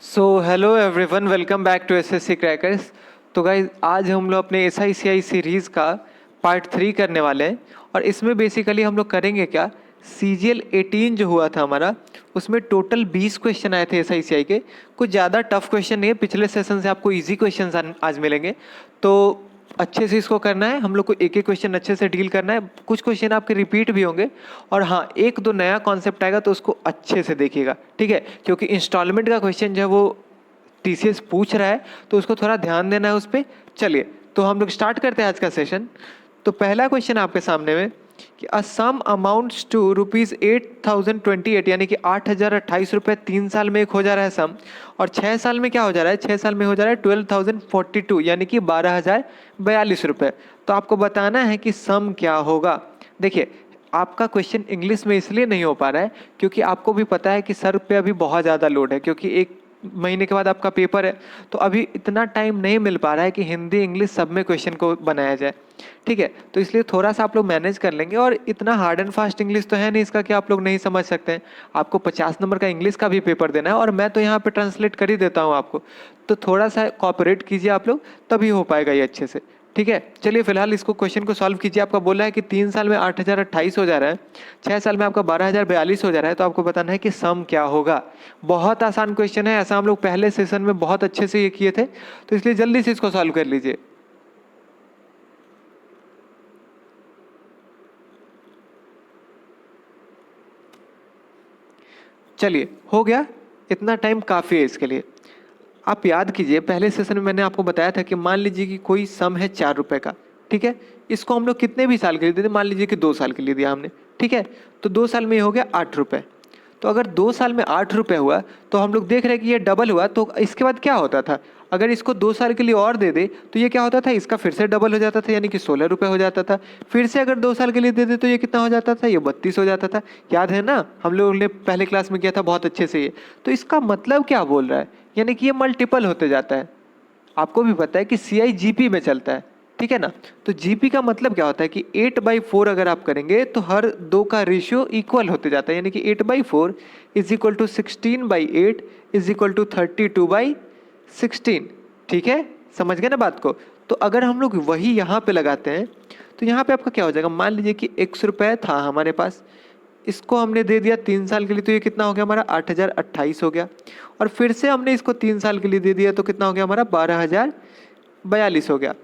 So hello everyone, welcome back to SSC crackers. तो guys आज हम लोग अपने एसआईसीआई सीरीज़ का पार्ट 3 करने वाले हैं। और इसमें बेसिकली हम लोग करेंगे क्या, सीजीएल 18 जो हुआ था हमारा, उसमें टोटल 20 क्वेश्चन आए थे एसआईसीआई के। कुछ ज़्यादा टफ क्वेश्चन नहीं है, पिछले सेशन से आपको इजी क्वेश्चन आज मिलेंगे। तो अच्छे से इसको करना है, हम लोग को एक एक क्वेश्चन अच्छे से डील करना है। कुछ क्वेश्चन आपके रिपीट भी होंगे, और हाँ, एक दो नया कॉन्सेप्ट आएगा तो उसको अच्छे से देखिएगा, ठीक है। क्योंकि इंस्टॉलमेंट का क्वेश्चन जो है वो टीसीएस पूछ रहा है, तो उसको थोड़ा ध्यान देना है उस पर। चलिए, तो हम लोग स्टार्ट करते हैं आज का सेशन। तो पहला क्वेश्चन आपके सामने में कि अ सम अमाउंट्स टू ₹8,028, यानी कि 8,028 रुपये 3 साल में एक हो जा रहा है सम। और 6 साल में क्या हो जा रहा है, 6 साल में हो जा रहा है 12,042, यानी कि 12,042 रुपये। तो आपको बताना है कि सम क्या होगा। देखिए, आपका क्वेश्चन इंग्लिश में इसलिए नहीं हो पा रहा है क्योंकि आपको भी पता है कि सर पे अभी बहुत ज़्यादा लोड है, क्योंकि 1 महीने के बाद आपका पेपर है। तो अभी इतना टाइम नहीं मिल पा रहा है कि हिंदी इंग्लिश सब में क्वेश्चन को बनाया जाए, ठीक है। तो इसलिए थोड़ा सा आप लोग मैनेज कर लेंगे। और इतना हार्ड एंड फास्ट इंग्लिश तो है नहीं इसका कि आप लोग नहीं समझ सकते हैं। आपको 50 नंबर का इंग्लिश का भी पेपर देना है, और मैं तो यहाँ पे ट्रांसलेट कर ही देता हूँ आपको। तो थोड़ा सा कॉपरेट कीजिए आप लोग, तभी हो पाएगा ये अच्छे से, ठीक है। चलिए फिलहाल इसको क्वेश्चन को सॉल्व कीजिए। आपका बोला है कि 3 साल में 8,028 हो जा रहा है, 6 साल में आपका 12,042 हो जा रहा है। तो आपको बताना है कि सम क्या होगा। बहुत आसान क्वेश्चन है, ऐसा हम लोग पहले सेशन में बहुत अच्छे से ये किए थे, तो इसलिए जल्दी से इसको सॉल्व कर लीजिए। चलिए, हो गया। इतना टाइम काफ़ी है इसके लिए। आप याद कीजिए, पहले सेशन में मैंने आपको बताया था कि मान लीजिए कि कोई सम है 4 रुपए का, ठीक है। इसको हम लोग कितने भी साल के लिए देते, मान लीजिए कि 2 साल के लिए दिया हमने, ठीक है। तो 2 साल में ये हो गया 8 रुपए। तो अगर 2 साल में 8 रुपए हुआ, तो हम लोग देख रहे हैं कि ये डबल हुआ। तो इसके बाद क्या होता था, अगर इसको 2 साल के लिए और दे दे तो ये क्या होता था, इसका फिर से डबल हो जाता था, यानी कि 16 रुपए हो जाता था। फिर से अगर 2 साल के लिए दे दे तो ये कितना हो जाता था, ये 32 हो जाता था। याद है ना, हम लोगों ने पहले क्लास में किया था बहुत अच्छे से ये। तो इसका मतलब क्या बोल रहा है, यानी कि ये मल्टीपल होते जाता है। आपको भी पता है कि सीआई जीपी में चलता है, ठीक है ना। तो जीपी का मतलब क्या होता है कि 8/4 अगर आप करेंगे तो हर दो का रेशियो इक्वल होते जाता है, यानी कि 8/4 is equal to 16/8 is equal to 32/16, ठीक है। समझ गए ना बात को। तो अगर हम लोग वही यहाँ पे लगाते हैं, तो यहाँ पे आपका क्या हो जाएगा, मान लीजिए कि X रुपए था हमारे पास, इसको हमने दे दिया 3 साल के लिए, तो ये कितना हो गया हमारा, 8,028 हो गया। और फिर से हमने इसको 3 साल के लिए दे दिया, तो कितना हो गया हमारा, 12,042 हो गया,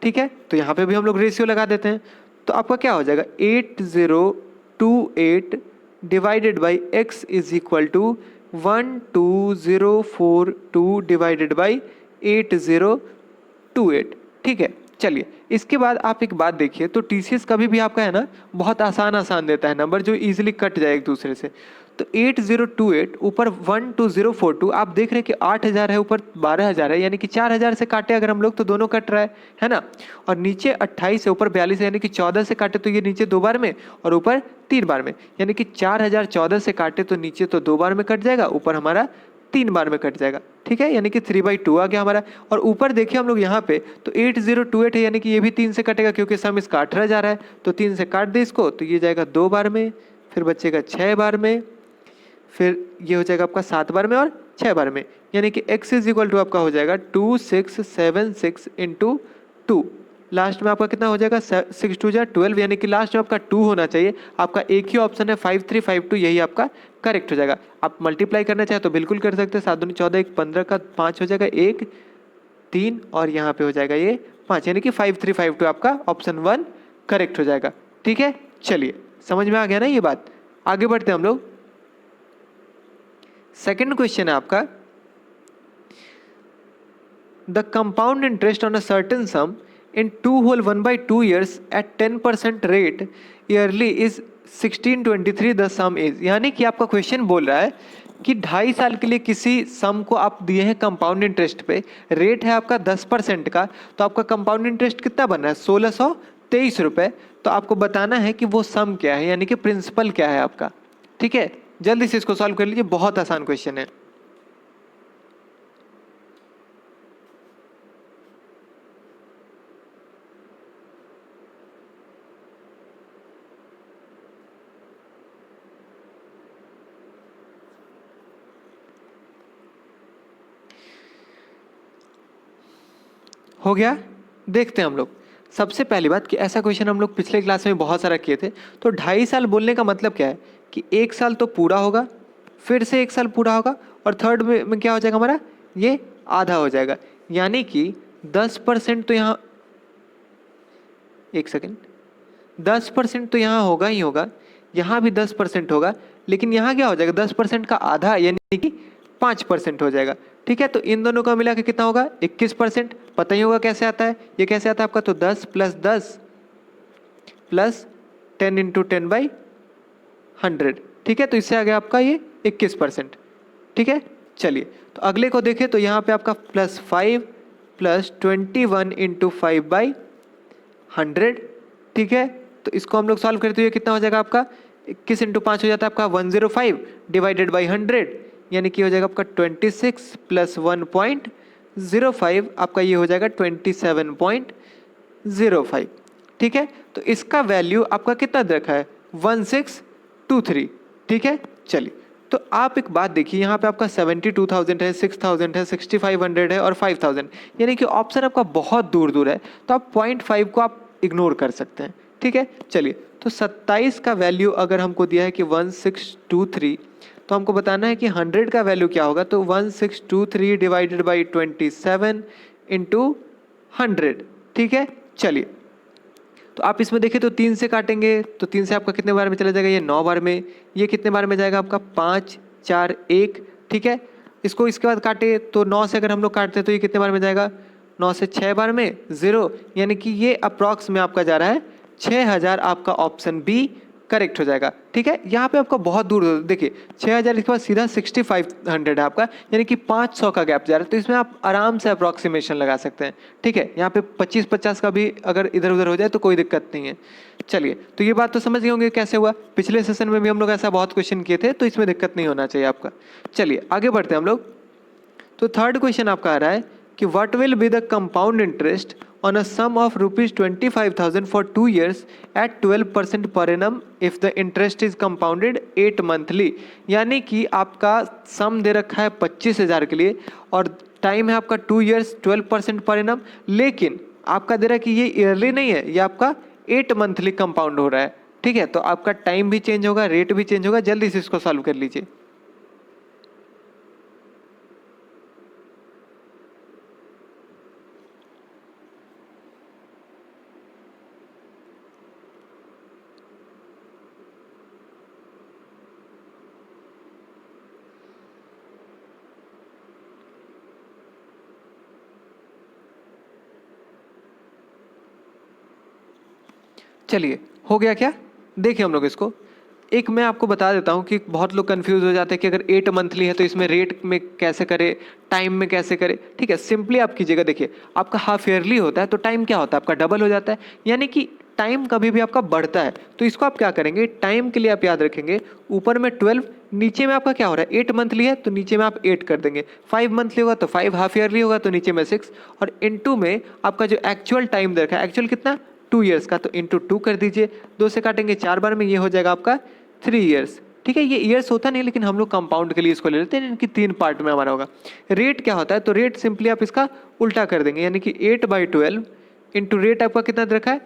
ठीक है। तो यहाँ पे भी हम लोग रेशियो लगा देते हैं। तो आपका क्या हो जाएगा, 8028 divided by x is equal to 12,042 divided by 8028, ठीक है। चलिए, इसके बाद आप एक बात देखिए, तो टीसीएस कभी भी आपका है ना, बहुत आसान आसान देता है नंबर जो इजीली कट जाए एक दूसरे से। तो 8028 ऊपर 12042, आप देख रहे हैं कि 8,000 है, ऊपर 12,000 है, यानी कि 4,000 से काटे अगर हम लोग तो दोनों कट रहा है ना। और नीचे 28 है, ऊपर 42 है, यानी कि 14 से काटे तो ये नीचे 2 बार में और ऊपर 3 बार में, यानी कि 4,014 से काटे तो नीचे तो 2 बार में कट जाएगा, ऊपर हमारा 3 बार में कट जाएगा, ठीक है। यानी कि 3/2 आ गया हमारा। और ऊपर देखिए हम लोग यहाँ पे, तो 8028 है, यानी कि ये भी 3 से कटेगा क्योंकि सम इसका 18 जा रहा है। तो 3 से काट दे इसको, तो ये जाएगा 2 बार में, फिर बचेगा 6 बार में, फिर ये हो जाएगा आपका 7 बार में और 6 बार में, यानी कि x इज इक्वल टू आपका हो जाएगा 2676 इंटू 2। लास्ट में आपका कितना हो जाएगा, 6×2 = 12, यानी कि लास्ट में आपका 2 होना चाहिए। आपका एक ही ऑप्शन है 5352, यही आपका करेक्ट हो जाएगा। आप मल्टीप्लाई करना चाहे तो बिल्कुल कर सकते हैं, 7 दूनी 14, 1 15 का 5 हो जाएगा, 1 3 और यहाँ पे हो जाएगा ये 5, यानी कि 5352 आपका ऑप्शन 1 करेक्ट हो जाएगा, ठीक है। चलिए, समझ में आ गया ना ये बात। आगे बढ़ते हैं हम लोग। सेकेंड क्वेश्चन है आपका, the compound interest on a certain some in 2 whole 1/2 years at 10% rate yearly is 1623, the some is. यानी कि आपका क्वेश्चन बोल रहा है कि 2.5 साल के लिए किसी सम को आप दिए हैं कंपाउंड इंटरेस्ट पे, रेट है आपका 10% का। तो आपका कंपाउंड इंटरेस्ट कितना बन रहा है, 1,623 रुपए। तो आपको बताना है कि वो सम क्या है, यानी कि प्रिंसिपल क्या है आपका, ठीक है। जल्दी से इसको सॉल्व कर लीजिए, बहुत आसान क्वेश्चन है। हो गया। देखते हैं हम लोग। सबसे पहली बात कि ऐसा क्वेश्चन हम लोग पिछले क्लास में बहुत सारा किए थे। तो 2.5 साल बोलने का मतलब क्या है कि 1 साल तो पूरा होगा, फिर से 1 साल पूरा होगा, और थर्ड में क्या हो जाएगा हमारा, ये आधा हो जाएगा। यानी कि 10% तो यहाँ, 1 सेकेंड, 10% तो यहाँ होगा ही होगा, यहाँ भी 10% होगा, लेकिन यहाँ क्या हो जाएगा, 10% का आधा यानी कि 5% हो जाएगा। ठीक है, तो इन दोनों का मिला के कितना होगा, 21%। पता ही होगा कैसे आता है, ये कैसे आता है आपका, तो 10 + 10 + 10 × 10/100। ठीक है, तो इससे आ गया आपका ये 21%। ठीक है, चलिए तो अगले को देखें तो यहाँ पे आपका +5 + 21 × 5/100। ठीक है, तो इसको हम लोग सॉल्व करें तो ये कितना हो जाएगा आपका, 21 × 5 हो जाता है आपका 105 / 100, यानी कि हो जाएगा आपका 26 + 1.05 आपका ये हो जाएगा 27.05। ठीक है, तो इसका वैल्यू आपका कितना दे रखा है, 1623। ठीक है, चलिए तो आप एक बात देखिए, यहाँ पे आपका 72,000 है, 6,000 है, 6,500 है और 5,000, यानी कि ऑप्शन आपका बहुत दूर दूर है, तो आप 0.5 को आप इग्नोर कर सकते हैं। ठीक है, चलिए तो 27 का वैल्यू अगर हमको दिया है कि 1623, तो हमको बताना है कि 100 का वैल्यू क्या होगा, तो 1623 / 27 × 100। ठीक है, चलिए तो आप इसमें देखिए तो 3 से काटेंगे तो 3 से आपका कितने बार में चला जाएगा, ये 9 बार में। ये कितने बार में जाएगा आपका, 5 4 1। ठीक है, इसको इसके बाद काटे तो 9 से अगर हम लोग काटते हैं तो ये कितने बार में जाएगा, 9 से 6 बार में 0, यानी कि ये अप्रॉक्स में आपका जा रहा है 6000। आपका ऑप्शन बी करेक्ट हो जाएगा। ठीक है, यहाँ पे आपका बहुत दूर देखिए 6000 के बाद सीधा 6500 है आपका, यानी कि 500 का गैप जा रहा है, तो इसमें आप आराम से अप्रॉक्सीमेशन लगा सकते हैं। ठीक है, यहाँ पे 25-50 का भी अगर इधर उधर हो जाए तो कोई दिक्कत नहीं है। चलिए तो ये बात तो समझ गए होंगे कैसे हुआ, पिछले सेशन में भी हम लोग ऐसा बहुत क्वेश्चन किए थे, तो इसमें दिक्कत नहीं होना चाहिए आपका। चलिए आगे बढ़ते हैं हम लोग। तो थर्ड क्वेश्चन आपका आ रहा है कि what will be the compound interest on a sum of ₹25,000 for 2 years at 12% per annum if the interest is compounded 8 monthly। यानी कि आपका सम दे रखा है 25,000 के लिए और टाइम है आपका 2 years 12% पर annum, लेकिन आपका दे रहा है कि ये ईयरली नहीं है, ये आपका 8 मंथली कंपाउंड हो रहा है। ठीक है, तो आपका टाइम भी चेंज होगा, रेट भी चेंज होगा। जल्दी से इसको सॉल्व कर लीजिए। चलिए हो गया क्या, देखिए हम लोग इसको एक मैं आपको बता देता हूँ कि बहुत लोग कंफ्यूज हो जाते हैं कि अगर 8 मंथली है तो इसमें रेट में कैसे करे, टाइम में कैसे करे। ठीक है, सिंपली आप कीजिएगा, देखिए आपका हाफ ईयरली होता है तो टाइम क्या होता है आपका डबल हो जाता है, यानी कि टाइम कभी भी आपका बढ़ता है। तो इसको आप क्या करेंगे, टाइम के लिए आप याद रखेंगे ऊपर में 12, नीचे में आपका क्या हो रहा है 8 मंथली है तो नीचे में आप 8 कर देंगे, 5 मंथली होगा तो 5, हाफ ईयरली होगा तो नीचे में 6, और इनटू में आपका जो एक्चुअल टाइम दे रखा है, एक्चुअल कितना 2 ईयर्स का, तो इंटू 2 कर दीजिए। 2 से काटेंगे 4 बार में, ये हो जाएगा आपका 3 ईयर्स। ठीक है, ये ईयर्स होता नहीं लेकिन हम लोग कंपाउंड के लिए इसको ले लेते हैं, इनकी 3 पार्ट में हमारा होगा। रेट क्या होता है, तो रेट सिंपली आप इसका उल्टा कर देंगे, यानी कि 8/12 इंटू रेट आपका कितना दे रखा है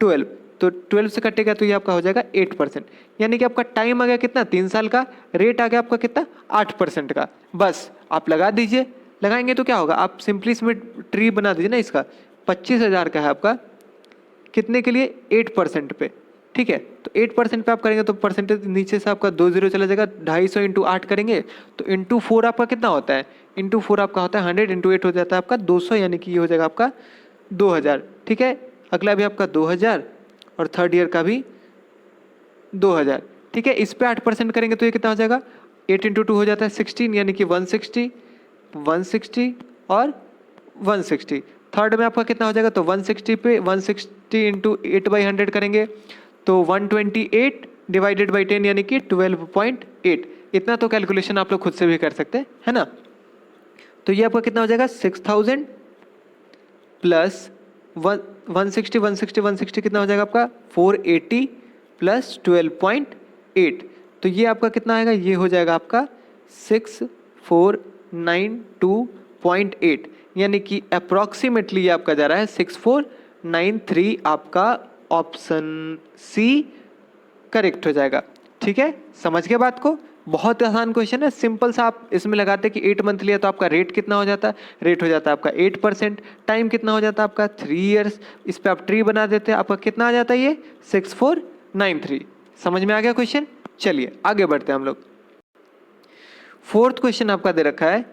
12, तो 12 से कटेगा तो ये आपका हो जाएगा 8%, यानी कि आपका टाइम आ गया कितना 3 साल का, रेट आ गया आपका कितना 8% का। बस आप लगा दीजिए, लगाएंगे तो क्या होगा, आप सिंपली इसमें ट्री बना दीजिए ना, इसका 25,000 का है आपका कितने के लिए 8% पे। ठीक है, तो 8% पे आप करेंगे तो परसेंटेज नीचे से आपका 2 0 चला जाएगा, 250 इंटू 8 करेंगे तो इंटू 4 आपका कितना होता है, इंटू 4 आपका होता है 100, इंटू 8 हो जाता है आपका 200, यानी कि ये हो जाएगा आपका 2000। ठीक है, अगला भी आपका 2000 और थर्ड ईयर का भी 2000। ठीक है, इस पे 8% करेंगे तो ये कितना हो जाएगा, 8 इंटू 2 हो जाता है 16, यानी कि 160 160 और 160। थर्ड में आपका कितना हो जाएगा, तो 160 पे 160 इंटू 8/100 करेंगे तो 128 डिवाइडेड बाई 10, यानी कि 12.8। इतना तो कैलकुलेशन आप लोग खुद से भी कर सकते हैं, है ना। तो ये आपका कितना हो जाएगा 6000 प्लस 160 160 160 कितना हो जाएगा आपका 480 प्लस 12.8, तो ये आपका कितना आएगा, ये हो जाएगा आपका 6492.8, यानी कि अप्रॉक्सीमेटली ये आपका जा रहा है 6493, आपका ऑप्शन सी करेक्ट हो जाएगा। ठीक है, समझ गए बात को? बहुत आसान क्वेश्चन है, सिंपल सा। आप इसमें लगाते कि 8 मंथ लिया तो आपका रेट कितना हो जाता है? रेट हो जाता है आपका 8%। टाइम कितना हो जाता है आपका? 3 ईयर्स। इस पे आप ट्री बना देते हैं, आपका कितना आ जाता है? ये 6493। समझ में आ गया क्वेश्चन? चलिए आगे बढ़ते हैं हम लोग। फोर्थ क्वेश्चन आपका दे रखा है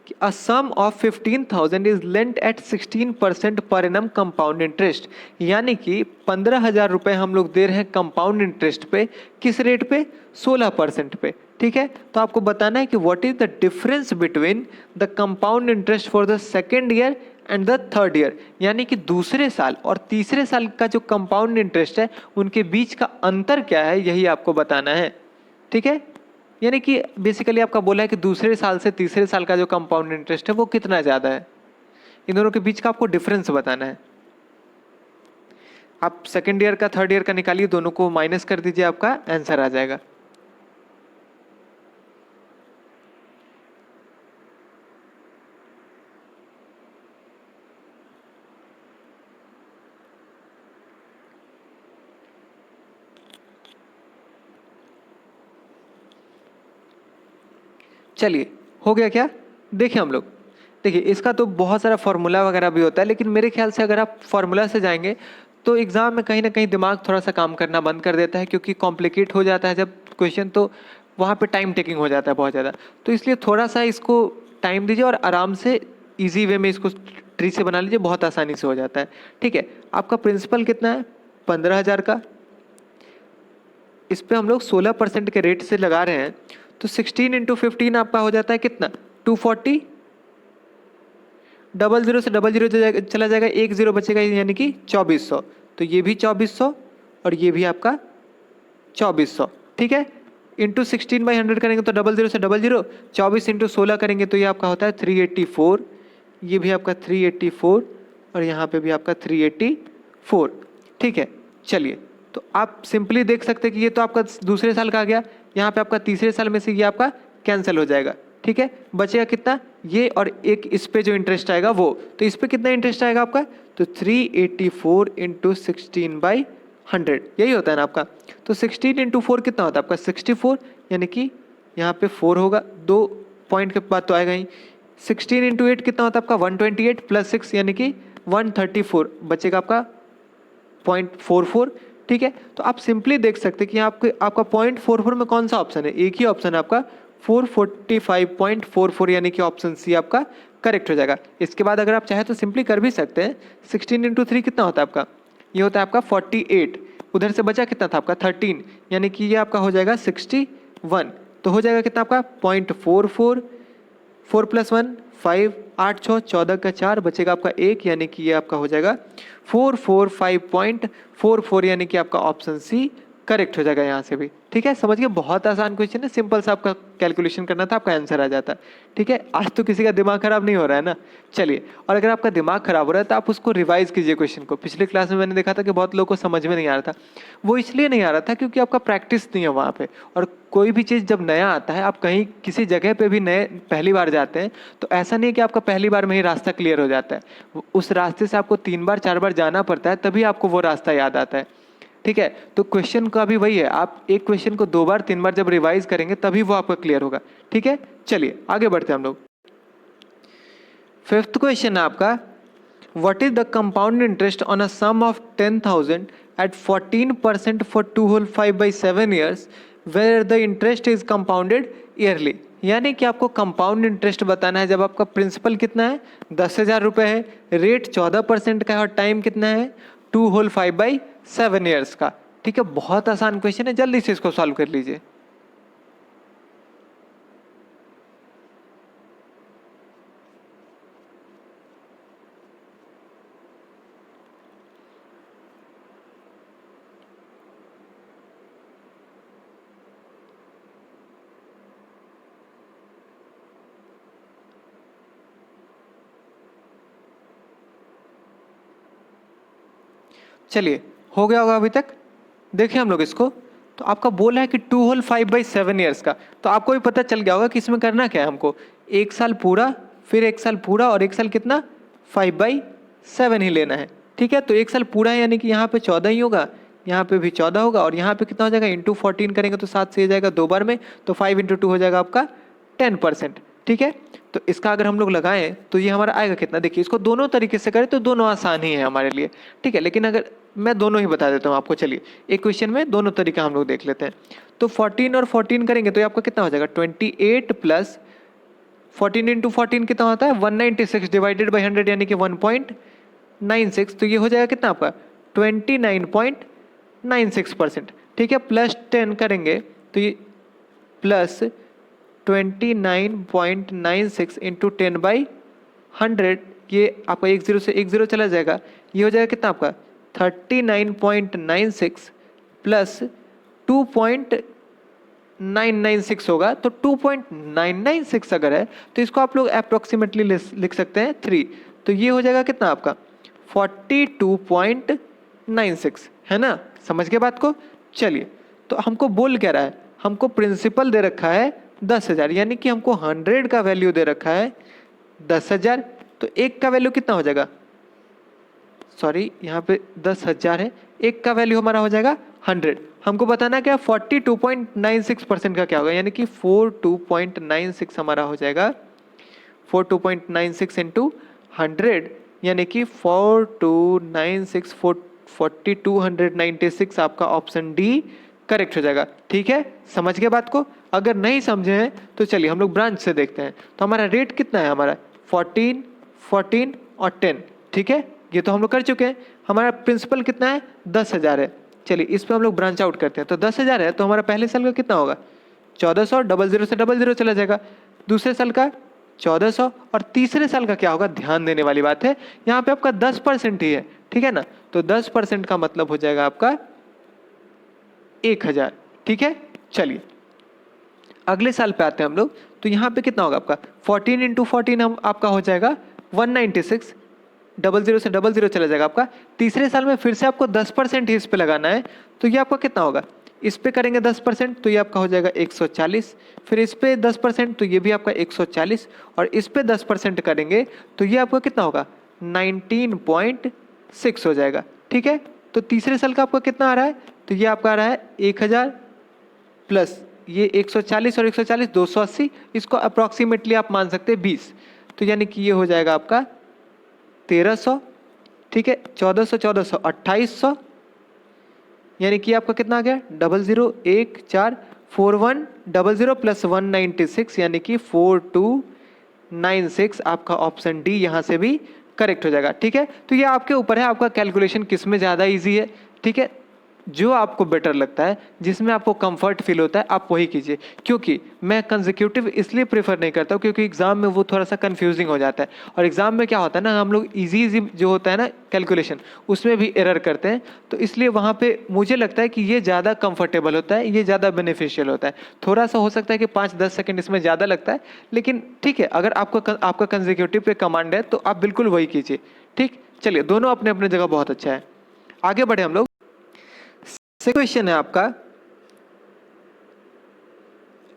कि a sum of 15,000 is lent at 16% per annum compound interest, यानी कि 15,000 रुपए हम लोग दे रहे हैं कंपाउंड इंटरेस्ट पे। किस रेट पे? 16% पे। ठीक है, तो आपको बताना है कि what is the difference between the compound interest for the second year and the third year, यानी कि दूसरे साल और तीसरे साल का जो कंपाउंड इंटरेस्ट है उनके बीच का अंतर क्या है, यही आपको बताना है। ठीक है, यानी कि बेसिकली आपका बोला है कि दूसरे साल से तीसरे साल का जो कंपाउंड इंटरेस्ट है वो कितना ज़्यादा है, इन दोनों के बीच का आपको डिफरेंस बताना है। आप सेकेंड ईयर का थर्ड ईयर का निकालिए, दोनों को माइनस कर दीजिए, आपका आंसर आ जाएगा। चलिए, हो गया क्या? देखिए हम लोग, देखिए इसका तो बहुत सारा फॉर्मूला वगैरह भी होता है, लेकिन मेरे ख्याल से अगर आप फॉर्मूला से जाएंगे तो एग्जाम में कहीं ना कहीं दिमाग थोड़ा सा काम करना बंद कर देता है, क्योंकि कॉम्प्लिकेट हो जाता है जब क्वेश्चन, तो वहाँ पे टाइम टेकिंग हो जाता है बहुत ज़्यादा। तो इसलिए थोड़ा सा इसको टाइम दीजिए और आराम से ईजी वे में इसको ट्री से बना लीजिए, बहुत आसानी से हो जाता है। ठीक है, आपका प्रिंसिपल कितना है? 15,000 का। इस पे हम लोग 16% के रेट से लगा रहे हैं, तो 16 इंटू 15 आपका हो जाता है कितना? 240। डबल जीरो से डबल जीरो चला जाएगा, एक जीरो बचेगा, यानी कि 2400। तो ये भी 2400 और ये भी आपका 2400। ठीक है, इंटू 16/100 करेंगे तो डबल जीरो से डबल जीरो, 24 इंटू 16 करेंगे तो ये आपका होता है 384। ये भी आपका 384 और यहाँ पे भी आपका 384। ठीक है, चलिए, तो आप सिंपली देख सकते हैं कि ये तो आपका दूसरे साल का आ गया, यहाँ पे आपका तीसरे साल में से ये आपका कैंसिल हो जाएगा। ठीक है, बचेगा कितना? ये और एक इस पे जो इंटरेस्ट आएगा वो, तो इस पे कितना इंटरेस्ट आएगा आपका? तो 384 इंटू 16/100, यही होता है ना आपका। तो 16 इंटू 4 कितना होता है आपका? 64, यानी कि यहाँ पे 4 होगा, 2 पॉइंट के बाद तो आएगा ही। 16 इंटू 8 कितना होता है आपका? 128 प्लस 6, यानी कि 134, बचेगा आपका 0.44। ठीक है, तो आप सिंपली देख सकते हैं कि आपका 0.44 में कौन सा ऑप्शन है? एक ही ऑप्शन है आपका 445.44, यानी कि ऑप्शन सी आपका करेक्ट हो जाएगा। इसके बाद अगर आप चाहे तो सिंपली कर भी सकते हैं। 16 इंटू 3 कितना होता है आपका? ये होता है आपका 48। उधर से बचा कितना था आपका? 13, यानी कि ये आपका हो जाएगा 61। तो हो जाएगा कितना आपका? 0.44, 4 + 1 5, 8 6 14 का 4, बचेगा आपका 1, यानी कि ये आपका हो जाएगा 445.44, यानी कि आपका ऑप्शन सी करेक्ट हो जाएगा यहाँ से भी। ठीक है, समझ गए? बहुत आसान क्वेश्चन है, सिंपल सा आपका कैलकुलेशन करना था, आपका आंसर आ जाता है। ठीक है, आज तो किसी का दिमाग खराब नहीं हो रहा है ना। चलिए, और अगर आपका दिमाग खराब हो रहा है तो आप उसको रिवाइज कीजिए क्वेश्चन को। पिछले क्लास में मैंने देखा था कि बहुत लोगों को समझ में नहीं आ रहा था, वो इसलिए नहीं आ रहा था क्योंकि आपका प्रैक्टिस नहीं है वहाँ पे। और कोई भी चीज़ जब नया आता है, आप कहीं किसी जगह पे भी नए पहली बार जाते हैं, तो ऐसा नहीं है कि आपका पहली बार में ही रास्ता क्लियर हो जाता है। उस रास्ते से आपको 3 बार 4 बार जाना पड़ता है, तभी आपको वो रास्ता याद आता है। ठीक है, तो क्वेश्चन का भी वही है, आप एक क्वेश्चन को 2 बार 3 बार जब रिवाइज करेंगे तभी वो आपका क्लियर होगा। ठीक है, चलिए आगे बढ़ते हैं हम लोग। फिफ्थ क्वेश्चन है आपका, what is the compound interest on a sum of 10,000 at 14% for 2 whole 5/7 years where the interest is compounded yearly, यानी कि आपको कंपाउंड इंटरेस्ट बताना है जब आपका प्रिंसिपल कितना है? 10,000 रुपये है, रेट 14% का है और टाइम कितना है? 2 होल 5/7 ईयर्स का। ठीक है, बहुत आसान क्वेश्चन है, जल्दी से इसको सॉल्व कर लीजिए। चलिए, हो गया होगा अभी तक? देखिए हम लोग इसको, तो आपका बोला है कि 2 होल 5/7 ईयर्स का, तो आपको भी पता चल गया होगा कि इसमें करना क्या है हमको। 1 साल पूरा, फिर 1 साल पूरा और 1 साल कितना? 5/7 ही लेना है, ठीक है। तो एक साल पूरा है यानी कि यहाँ पे 14 ही होगा, यहाँ पे भी 14 होगा और यहाँ पे कितना हो जाएगा, इंटू 14 करेंगे तो 7 से हो जाएगा 2 बार में, तो 5 × 2 हो जाएगा आपका 10%, ठीक है। तो इसका अगर हम लोग लगाएं तो ये हमारा आएगा कितना, देखिए इसको दोनों तरीके से करें तो दोनों आसान ही है हमारे लिए, ठीक है। लेकिन अगर मैं दोनों ही बता देता हूँ आपको, चलिए एक क्वेश्चन में दोनों तरीका हम लोग देख लेते हैं। तो 14 और 14 करेंगे तो ये आपका कितना हो जाएगा, 28 प्लस 14 × 14 कितना होता है, 196 डिवाइडेड बाई 100 यानी कि 1.96, तो ये हो जाएगा कितना आपका 29.96%, ठीक है। प्लस 10 करेंगे तो ये प्लस 29.96 इंटू 10/100, ये आपका 10 से 10 चला जाएगा, ये हो जाएगा कितना आपका 39.96 प्लस 2.996 होगा, तो 2.996 अगर है तो इसको आप लोग अप्रोक्सीमेटली लिख सकते हैं 3, तो ये हो जाएगा कितना आपका 42.96, है ना, समझ के बात को। चलिए तो हमको बोल क्या रहा है, हमको प्रिंसिपल दे रखा है 10,000 यानी कि हमको 100 का वैल्यू दे रखा है 10,000, तो एक का वैल्यू कितना हो जाएगा, सॉरी यहाँ पे 10,000 है, एक का वैल्यू हमारा हो जाएगा 100। हमको बताना क्या 42.96% का क्या होगा, यानी कि 42.96 हमारा हो जाएगा 42.96 इंटू 100 यानी कि 4296 4296 आपका ऑप्शन डी करेक्ट हो जाएगा, ठीक है। समझ के बात को, अगर नहीं समझे हैं तो चलिए हम लोग ब्रांच से देखते हैं। तो हमारा रेट कितना है, हमारा 14 14 और 10, ठीक है, ये तो हम लोग कर चुके हैं। हमारा प्रिंसिपल कितना है 10,000 है, चलिए इस पर हम लोग ब्रांच आउट करते हैं। तो 10,000 है तो हमारा पहले साल का कितना होगा 1400, 00 से 00 चला जाएगा, दूसरे साल का 1400 और तीसरे साल का क्या होगा, ध्यान देने वाली बात है यहाँ पे आपका 10% ही है, ठीक है ना, तो 10% का मतलब हो जाएगा आपका 1,000, ठीक है। चलिए अगले साल पे आते हैं हम लोग, तो यहाँ पे कितना होगा आपका 14 × 14 हम आपका हो जाएगा 196, 00 से 00 चला जाएगा आपका। तीसरे साल में फिर से आपको 10% ही इस पे लगाना है, तो ये आपका कितना होगा, इस पे करेंगे 10% तो ये आपका हो जाएगा 140, फिर इस पे 10% तो ये भी आपका 140 और इस पे 10% करेंगे तो ये आपका कितना होगा 19.6 हो जाएगा, ठीक है। तो तीसरे साल का आपका कितना आ रहा है, तो ये आपका आ रहा है 1,000 प्लस ये 140 और 140 280, इसको अप्रॉक्सीमेटली आप मान सकते हैं 20, तो यानी कि ये हो जाएगा आपका 1,300, ठीक है। 1400 1400 2,800 यानी कि आपका कितना आ गया 00144100 प्लस 196 यानी कि 4296 आपका ऑप्शन डी यहाँ से भी करेक्ट हो जाएगा, ठीक है। तो ये आपके ऊपर है, आपका कैलकुलेशन किस में ज़्यादा इजी है, ठीक है, जो आपको बेटर लगता है, जिसमें आपको कंफर्ट फील होता है आप वही कीजिए। क्योंकि मैं कंसेक्यूटिव इसलिए प्रेफर नहीं करता हूँ क्योंकि एग्जाम में वो थोड़ा सा कंफ्यूजिंग हो जाता है, और एग्जाम में क्या होता है ना, हम लोग इजी जो होता है ना कैलकुलेशन उसमें भी एरर करते हैं, तो इसलिए वहाँ पे मुझे लगता है कि ये ज़्यादा कंफर्टेबल होता है, ये ज़्यादा बेनिफिशियल होता है। थोड़ा सा हो सकता है कि 5-10 सेकेंड इसमें ज़्यादा लगता है, लेकिन ठीक है, अगर आपका कंसेक्यूटिव पे कमांड है तो आप बिल्कुल वही कीजिए, ठीक। चलिए दोनों अपने अपने जगह बहुत अच्छा है, आगे बढ़े हम लोग। क्वेश्चन है आपका,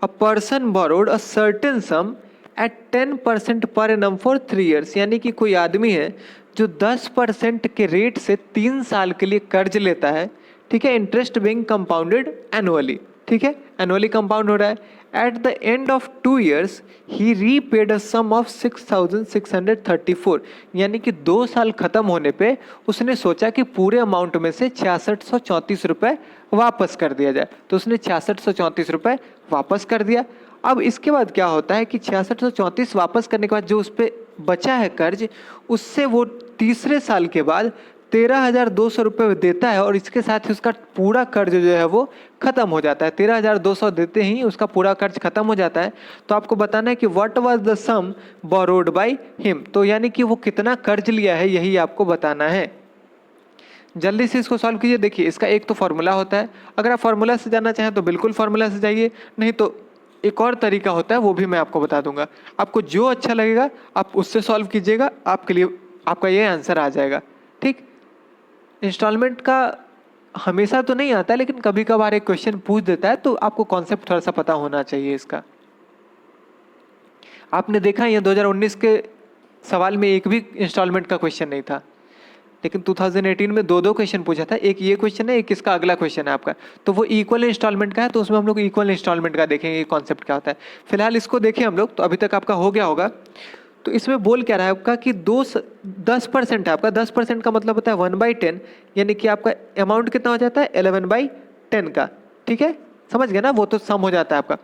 a person borrowed a certain sum at 10% per annum for 3 years, यानी कि कोई आदमी है जो 10% के रेट से 3 साल के लिए कर्ज लेता है, ठीक है। इंटरेस्ट बिंग कंपाउंडेड एनुअली, ठीक है, एनुअली कंपाउंड हो रहा है। At the end of 2 years he repaid a sum of 6,634, यानी कि 2 साल खत्म होने पे उसने सोचा कि पूरे अमाउंट में से 6634 रुपए वापस कर दिया जाए, तो उसने 6634 रुपए वापस कर दिया। अब इसके बाद क्या होता है कि 6634 वापस करने के बाद जो उस पर बचा है कर्ज, उससे वो तीसरे साल के बाद 13,200 रुपये देता है और इसके साथ ही उसका पूरा कर्ज जो है वो खत्म हो जाता है। 13,200 देते ही उसका पूरा कर्ज खत्म हो जाता है। तो आपको बताना है कि what was the sum borrowed by him, तो यानी कि वो कितना कर्ज लिया है यही आपको बताना है। जल्दी से इसको सॉल्व कीजिए। देखिए इसका एक तो फॉर्मूला होता है, अगर आप फॉर्मूला से जानना चाहें तो बिल्कुल फॉर्मूला से जाइए, नहीं तो एक और तरीका होता है वो भी मैं आपको बता दूंगा। आपको जो अच्छा लगेगा आप उससे सॉल्व कीजिएगा, आपके लिए आपका ये आंसर आ जाएगा, ठीक। इंस्टॉलमेंट का हमेशा तो नहीं आता, लेकिन कभी कभार एक क्वेश्चन पूछ देता है, तो आपको कॉन्सेप्ट थोड़ा सा पता होना चाहिए इसका। आपने देखा ये 2019 के सवाल में एक भी इंस्टॉलमेंट का क्वेश्चन नहीं था, लेकिन 2018 में दो क्वेश्चन पूछा था, एक ये क्वेश्चन है, एक इसका अगला क्वेश्चन है आपका, तो वो इक्वल इंस्टॉलमेंट का है, तो उसमें हम लोग इक्वल इंस्टॉलमेंट का देखेंगे कॉन्सेप्ट क्या होता है। फिलहाल इसको देखें हम लोग, तो अभी तक आपका हो गया होगा। तो इसमें बोल क्या रहा है आपका कि 10% है आपका, 10% का मतलब होता है 1/10, यानी कि आपका अमाउंट कितना हो जाता है 11/10 का, ठीक है, समझ गए ना, वो तो सम हो जाता है आपका।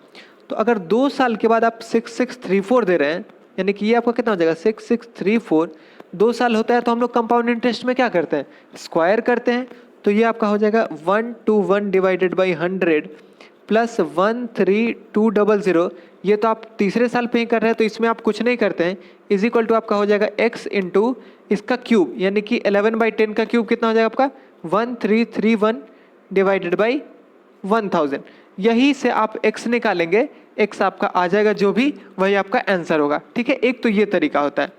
तो अगर 2 साल के बाद आप 6634 दे रहे हैं, यानी कि ये आपका कितना हो जाएगा 6634, 2 साल होता है तो हम लोग कंपाउंड इंटरेस्ट में क्या करते हैं, स्क्वायर करते हैं, तो ये आपका हो जाएगा 121 डिवाइडेड बाई 100 प्लस 13200, ये तो आप तीसरे साल पे ही कर रहे हैं तो इसमें आप कुछ नहीं करते हैं, इज इक्वल टू आपका हो जाएगा x इंटू इसका क्यूब, यानी कि 11/10 का क्यूब कितना हो जाएगा आपका 1331 डिवाइडेड बाई 1000। यही से आप x निकालेंगे, x आपका आ जाएगा जो भी, वही आपका आंसर होगा, ठीक है। एक तो ये तरीका होता है।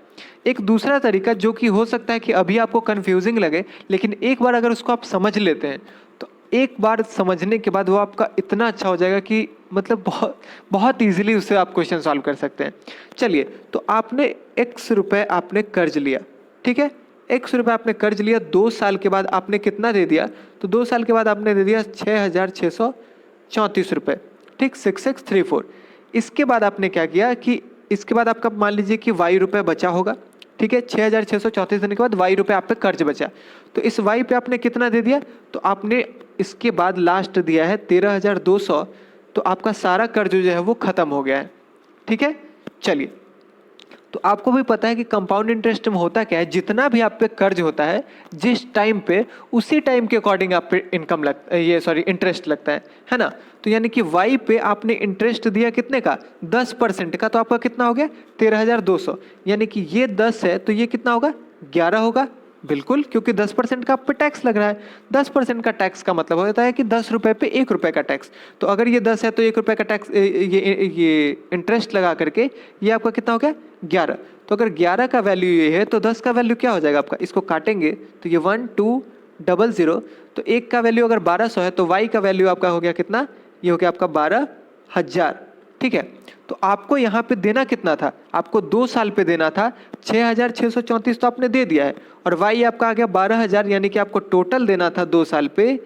एक दूसरा तरीका जो कि हो सकता है कि अभी आपको कंफ्यूजिंग लगे, लेकिन एक बार अगर उसको आप समझ लेते हैं तो एक बार समझने के बाद वो आपका इतना अच्छा हो जाएगा कि मतलब बहुत बहुत ईजिली उससे आप क्वेश्चन सॉल्व कर सकते हैं। चलिए, तो आपने x रुपये आपने कर्ज लिया, ठीक है, x रुपये आपने कर्ज लिया, 2 साल के बाद आपने कितना दे दिया, तो 2 साल के बाद आपने दे दिया 6634 रुपये, ठीक, 6634। इसके बाद आपने क्या किया कि इसके बाद आपका मान लीजिए कि y रुपये बचा होगा, ठीक है, 6634 देने के बाद y रुपये आप पे कर्ज बचा, तो इस y पे आपने कितना दे दिया, तो आपने इसके बाद लास्ट दिया है 13200, तो आपका सारा कर्ज जो है वो खत्म हो गया है, ठीक है। चलिए, तो आपको भी पता है कि कंपाउंड इंटरेस्ट में होता क्या है, जितना भी आप पे कर्ज होता है जिस टाइम पे, उसी टाइम के अकॉर्डिंग आप पे इनकम लगता है, ये सॉरी इंटरेस्ट लगता है ना। तो यानी कि y पे आपने इंटरेस्ट दिया कितने का 10% का, तो आपका कितना हो गया 13200, यानी कि ये 10 है तो ये कितना होगा 11 होगा, बिल्कुल, क्योंकि 10% का आप पे टैक्स लग रहा है। 10% का टैक्स का मतलब होता है कि 10 रुपये पे 1 रुपये का टैक्स, तो अगर ये 10 है तो 1 रुपये का टैक्स, ये इंटरेस्ट लगा करके ये आपका कितना हो गया 11। तो अगर 11 का वैल्यू ये है तो 10 का वैल्यू क्या हो जाएगा आपका, इसको काटेंगे तो ये 1200, तो एक का वैल्यू अगर 1200 है तो y का वैल्यू आपका हो गया कितना, ये हो गया आपका 12000, ठीक है। तो आपको यहाँ पे देना कितना था, आपको 2 साल पे देना था 6634, तो आपने दे दिया है, और y आपका आ गया 12000, यानी कि आपको टोटल देना था 2 साल पे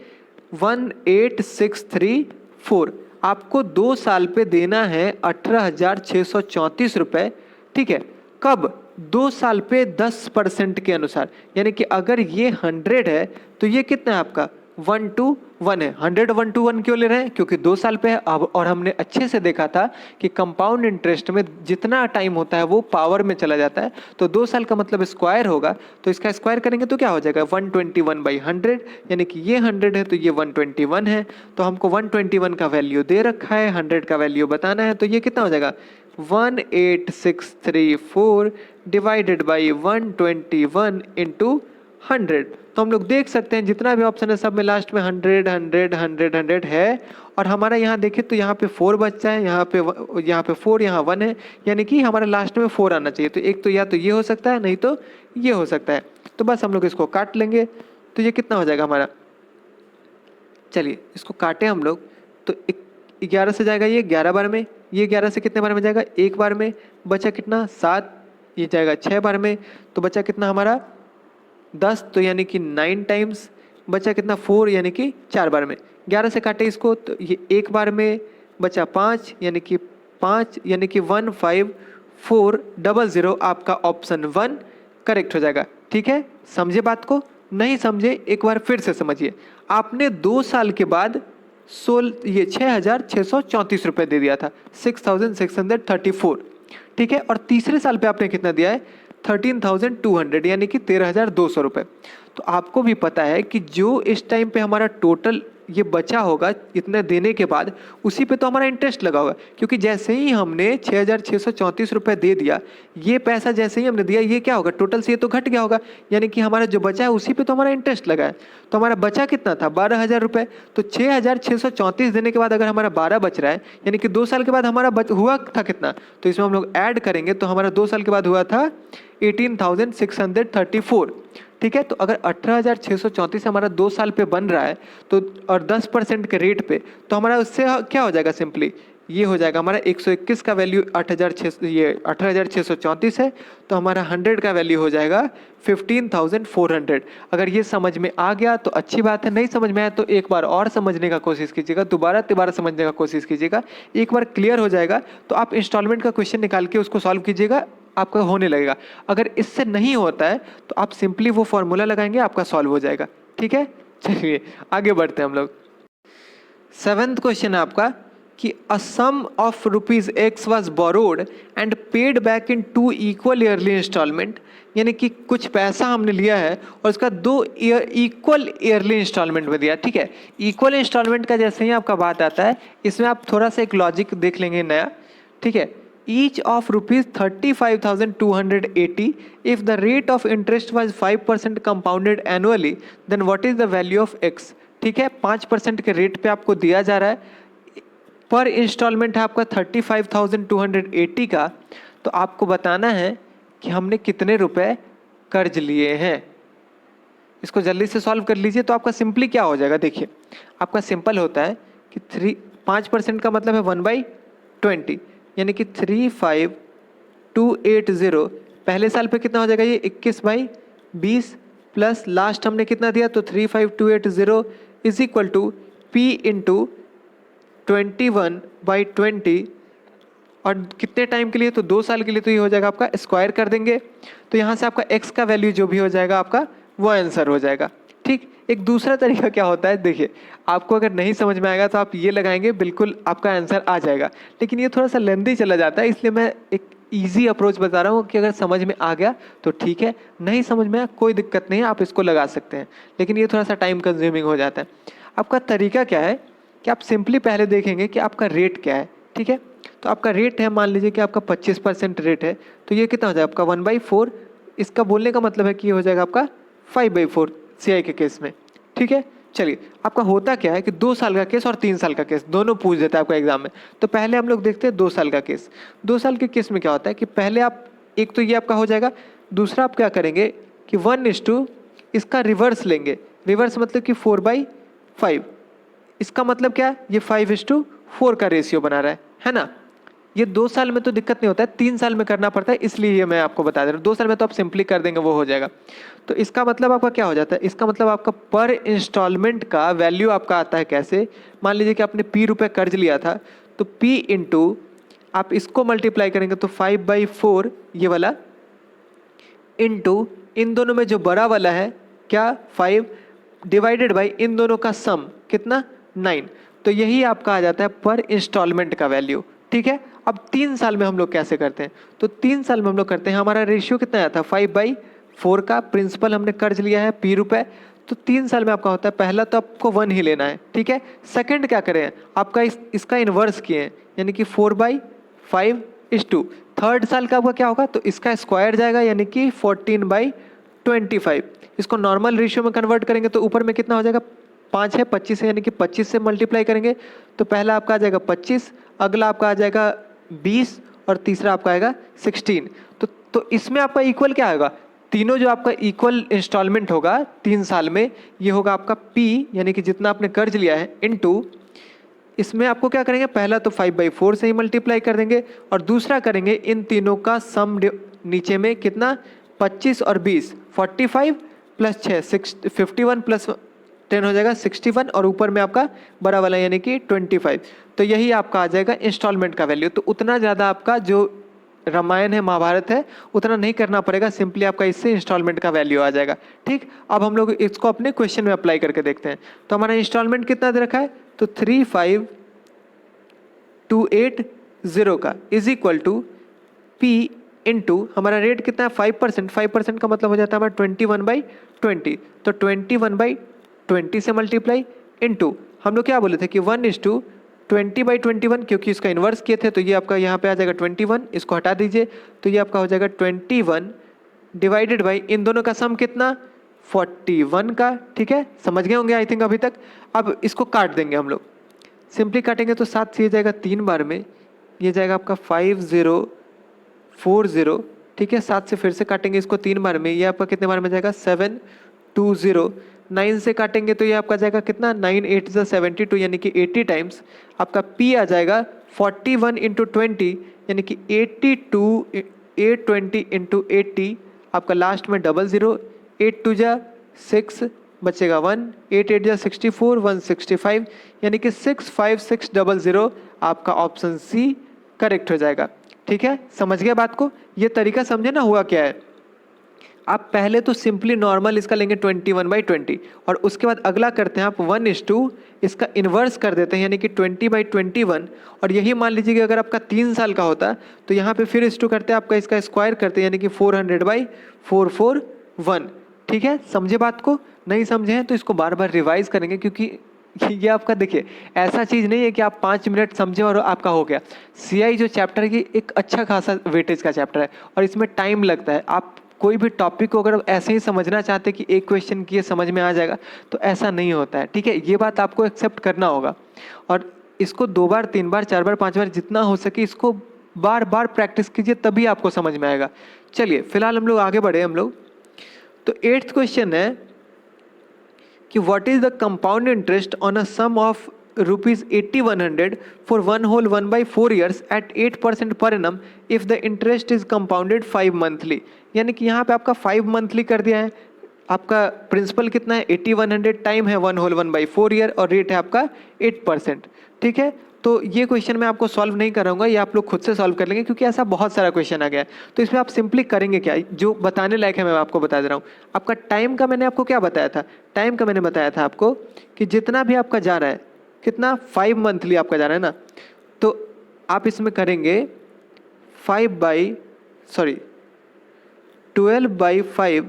18634, आपको 2 साल पे देना है 18634 रुपये, ठीक है। कब, 2 साल पे 10% के अनुसार, यानी कि अगर ये 100 है तो ये कितना है आपका 1:1 है। 100 1:1 क्यों ले रहे हैं, क्योंकि 2 साल पे है अब, और हमने अच्छे से देखा था कि कंपाउंड इंटरेस्ट में जितना टाइम होता है वो पावर में चला जाता है, तो 2 साल का मतलब स्क्वायर होगा, तो इसका स्क्वायर करेंगे तो क्या हो जाएगा 121/100, यानी कि ये 100 है तो ये 121 है, तो हमको 121 का वैल्यू दे रखा है, 100 का वैल्यू बताना है, तो ये कितना हो जाएगा 18634 डिवाइडेड बाई 121 इंटू 100। तो हम लोग देख सकते हैं जितना भी ऑप्शन है सब में लास्ट में 100 100 100 100 है, और हमारा यहाँ देखें तो यहाँ पे 4 बच्चा है, यहाँ पे 4, यहाँ 1 है, यानी कि हमारा लास्ट में 4 आना चाहिए। तो एक तो या तो ये हो सकता है, नहीं तो ये हो सकता है, तो बस हम लोग इसको काट लेंगे, तो ये कितना हो जाएगा हमारा, चलिए इसको काटे हम लोग, तो 11 से जाएगा ये 11 बार में, ये 11 से कितने बार में जाएगा 1 बार में, बचा कितना 7, ये जाएगा 6 बार में, तो बचा कितना हमारा 10, तो यानी कि 9 टाइम्स, बचा कितना 4, यानी कि 4 बार में। 11 से काटे इसको तो ये 1 बार में, बचा 5, यानी कि 5, यानी कि 15400, आपका ऑप्शन 1 करेक्ट हो जाएगा, ठीक है। समझे बात को, नहीं समझे एक बार फिर से समझिए। आपने 2 साल के बाद 6634 रुपये दे दिया था, 6634, ठीक है, और तीसरे साल पे आपने कितना दिया है 13200, यानी कि 13200 रुपये। तो आपको भी पता है कि जो इस टाइम पे हमारा टोटल ये बचा होगा इतने देने के बाद, उसी पे तो हमारा इंटरेस्ट लगा होगा, क्योंकि जैसे ही हमने 6634 रुपये दे दिया, ये पैसा जैसे ही हमने दिया, ये क्या होगा टोटल से ये तो घट गया होगा, यानी कि हमारा जो बचा है उसी पे तो हमारा इंटरेस्ट लगा है। तो हमारा बचा कितना था 12000 रुपये, तो 6634 देने के बाद अगर हमारा 12 बच रहा है, यानी कि 2 साल के बाद हमारा हुआ था कितना, तो इसमें हम लोग ऐड करेंगे तो हमारा 2 साल के बाद हुआ था 18634, ठीक है। तो अगर 18634 हमारा 2 साल पे बन रहा है तो, और 10% के रेट पे, तो हमारा उससे क्या हो जाएगा सिंपली ये हो जाएगा हमारा 121 का वैल्यू 8,600, ये 18,634 है, तो हमारा 100 का वैल्यू हो जाएगा 15,400। अगर ये समझ में आ गया तो अच्छी बात है, नहीं समझ में आया तो एक बार और समझने का कोशिश कीजिएगा, दोबारा तिबारा समझने का कोशिश कीजिएगा। एक बार क्लियर हो जाएगा तो आप इंस्टॉलमेंट का क्वेश्चन निकाल के उसको सॉल्व कीजिएगा, आपका होने लगेगा। अगर इससे नहीं होता है तो आप सिंपली वो फॉर्मूला लगाएंगे, आपका सॉल्व हो जाएगा। ठीक है, चलिए आगे बढ़ते हैं हम लोग। 7th क्वेश्चन है आपका कि a sum of rupees X was borrowed and paid back in 2 equal yearly instalment, यानी कि कुछ पैसा हमने लिया है और उसका 2 इक्वल ईयरली इंस्टॉलमेंट में दिया। ठीक है, इक्वल इंस्टॉलमेंट का जैसे ही आपका बात आता है, इसमें आप थोड़ा सा एक लॉजिक देख लेंगे नया। ठीक है, each of rupees 35,280 if the rate of interest was 5% compounded annually then what is the value of x. ठीक है, 5% के रेट पे आपको दिया जा रहा है, पर इंस्टॉलमेंट है आपका 35,280 का, तो आपको बताना है कि हमने कितने रुपए कर्ज लिए हैं। इसको जल्दी से सॉल्व कर लीजिए। तो आपका सिंपली क्या हो जाएगा, देखिए आपका सिंपल होता है कि 5% का मतलब है 1/20, यानी कि 35,280 पहले साल पे कितना हो जाएगा, ये 21/20 प्लस लास्ट हमने कितना दिया, तो 35,280 is equal to P into 21/20, और कितने टाइम के लिए, तो 2 साल के लिए, तो ये हो जाएगा आपका स्क्वायर कर देंगे, तो यहाँ से आपका x का वैल्यू जो भी हो जाएगा आपका वो आंसर हो जाएगा। ठीक, एक दूसरा तरीका क्या होता है, देखिए आपको अगर नहीं समझ में आएगा तो आप ये लगाएंगे, बिल्कुल आपका आंसर आ जाएगा, लेकिन ये थोड़ा सा लेंदी चला जाता है, इसलिए मैं एक इजी अप्रोच बता रहा हूँ कि अगर समझ में आ गया तो ठीक है, नहीं समझ में आया कोई दिक्कत नहीं है, आप इसको लगा सकते हैं, लेकिन ये थोड़ा सा टाइम कंज्यूमिंग हो जाता है। आपका तरीका क्या है कि आप सिंपली पहले देखेंगे कि आपका रेट क्या है। ठीक है, तो आपका रेट है, मान लीजिए कि आपका 25% रेट है, तो ये कितना हो जाएगा आपका 1/4। इसका बोलने का मतलब है कि ये हो जाएगा आपका 5/4 CI के केस में। ठीक है, चलिए आपका होता क्या है कि 2 साल का केस और 3 साल का केस दोनों पूछ देता है आपका एग्जाम में। तो पहले हम लोग देखते हैं 2 साल का केस। 2 साल के केस में क्या होता है कि पहले आप, एक तो ये आपका हो जाएगा, दूसरा आप क्या करेंगे कि 1:2 इसका रिवर्स लेंगे। रिवर्स मतलब कि 4/5, इसका मतलब क्या है, ये 5:4 का रेशियो बना रहा है ना। ये 2 साल में तो दिक्कत नहीं होता है, 3 साल में करना पड़ता है, इसलिए ये मैं आपको बता दे रहा हूँ। 2 साल में तो आप सिंपली कर देंगे, वो हो जाएगा। तो इसका मतलब आपका क्या हो जाता है, इसका मतलब आपका पर इंस्टॉलमेंट का वैल्यू आपका आता है कैसे, मान लीजिए कि आपने P रुपये कर्ज लिया था, तो P इंटू आप इसको मल्टीप्लाई करेंगे तो 5/4 ये वाला, इंटू इन दोनों में जो बड़ा वाला है क्या 5 डिवाइडेड बाई इन दोनों का सम कितना 9, तो यही आपका आ जाता है पर इंस्टॉलमेंट का वैल्यू। ठीक है, अब 3 साल में हम लोग कैसे करते हैं, तो 3 साल में हम लोग करते हैं, हमारा रेशियो कितना आया था 5/4 का, प्रिंसिपल हमने कर्ज लिया है P रुपये, तो 3 साल में आपका होता है, पहला तो आपको 1 ही लेना है। ठीक है, सेकंड क्या करें, आपका इसका इन्वर्स किए हैं, यानी कि 4/5:2। थर्ड साल का आपका क्या होगा, तो इसका स्क्वायर जाएगा, यानी कि 14/25। इसको नॉर्मल रेशियो में कन्वर्ट करेंगे तो ऊपर में कितना हो जाएगा, 5 है 25 है, यानी कि 25 से मल्टीप्लाई करेंगे तो पहला आपका आ जाएगा 25, अगला आपका आ जाएगा 20 और तीसरा आपका आएगा 16। तो इसमें आपका इक्वल क्या आएगा, तीनों जो आपका इक्वल इंस्टॉलमेंट होगा 3 साल में, ये होगा आपका P, यानी कि जितना आपने कर्ज लिया है, इनटू इसमें आपको क्या करेंगे, पहला तो 5/4 से ही मल्टीप्लाई कर देंगे और दूसरा करेंगे इन तीनों का सम, नीचे में कितना 25 और 20, 45 प्लस 6 51 प्लस 10 हो जाएगा 61, और ऊपर में आपका बड़ा वाला यानी कि 25। तो यही आपका आ जाएगा इंस्टॉलमेंट का वैल्यू। तो उतना ज़्यादा आपका जो रामायण है महाभारत है उतना नहीं करना पड़ेगा, सिंपली आपका इससे इंस्टॉलमेंट का वैल्यू आ जाएगा। ठीक, अब हम लोग इसको अपने क्वेश्चन में अप्लाई करके देखते हैं। तो हमारा इंस्टॉलमेंट कितना दे रखा है, तो 35,280 का is equal to P into हमारा रेट कितना है 5%, 5% का मतलब हो जाता है हमारा 21/20, तो 21/20 से मल्टीप्लाई इंटू हम लोग क्या बोले थे कि 1:20/21, क्योंकि इसका इन्वर्स किए थे तो ये आपका यहाँ पे आ जाएगा 21, इसको हटा दीजिए तो ये आपका हो जाएगा 21 डिवाइडेड बाई इन दोनों का सम कितना 41 का। ठीक है, समझ गए होंगे आई थिंक अभी तक। अब इसको काट देंगे हम लोग, सिंपली काटेंगे तो 7 से ये जाएगा 3 बार में, ये जाएगा आपका 5040। ठीक है, 7 से फिर से काटेंगे इसको 3 बार में, ये आपका कितने बार में जाएगा 720। 9 से काटेंगे तो ये आपका जाएगा कितना 9 8 72, यानी कि 80 टाइम्स आपका P आ जाएगा 41 इंटू 20 यानी कि 82, 820 इंटू 80, आपका लास्ट में डबल ज़ीरो, 8 टू जा 6 बचेगा 1, 8 8 जा 64, 165 यानी कि 65600 आपका ऑप्शन सी करेक्ट हो जाएगा। ठीक है, समझ गए बात को? ये तरीका समझे ना हुआ क्या है। आप पहले तो सिंपली नॉर्मल इसका लेंगे 21/20 और उसके बाद अगला करते हैं आप 1:2 इसका इन्वर्स कर देते हैं यानी कि 20/21 और यही मान लीजिए कि अगर आपका 3 साल का होता तो यहाँ पे फिर इस टू करते हैं आपका इसका स्क्वायर करते हैं यानी कि 400/441। ठीक है, समझे बात को? नहीं समझे हैं तो इसको बार बार रिवाइज करेंगे क्योंकि ये आपका देखिए ऐसा चीज़ नहीं है कि आप 5 मिनट समझे और आपका हो गया। सीआई जो चैप्टर है ये एक अच्छा खासा वेटेज का चैप्टर है और इसमें टाइम लगता है। आप कोई भी टॉपिक को अगर ऐसे ही समझना चाहते कि एक क्वेश्चन किए समझ में आ जाएगा तो ऐसा नहीं होता है। ठीक है, ये बात आपको एक्सेप्ट करना होगा और इसको 2 बार 3 बार 4 बार 5 बार जितना हो सके इसको बार बार प्रैक्टिस कीजिए तभी आपको समझ में आएगा। चलिए फिलहाल हम लोग आगे बढ़े हम लोग। तो 8th क्वेश्चन है कि what is the compound interest on a sum of ₹8100 for 1 whole 1/4 years at 8% per annum if the interest is compounded 5 monthly। यानी कि यहाँ पे आपका 5 मंथली कर दिया है। आपका प्रिंसिपल कितना है 8100, टाइम है 1 whole 1/4 ईयर और रेट है आपका 8%। ठीक है, तो ये क्वेश्चन मैं आपको सॉल्व नहीं कराऊंगा, ये आप लोग खुद से सॉल्व कर लेंगे क्योंकि ऐसा बहुत सारा क्वेश्चन आ गया है। तो इसमें आप सिंपली करेंगे क्या, जो बताने लायक है मैं आपको बता दे रहा हूँ। आपका टाइम का मैंने आपको क्या बताया था, टाइम का मैंने बताया था आपको कि जितना भी आपका जा रहा है कितना 5 मंथली आपका जा रहा है ना, तो आप इसमें करेंगे 12/5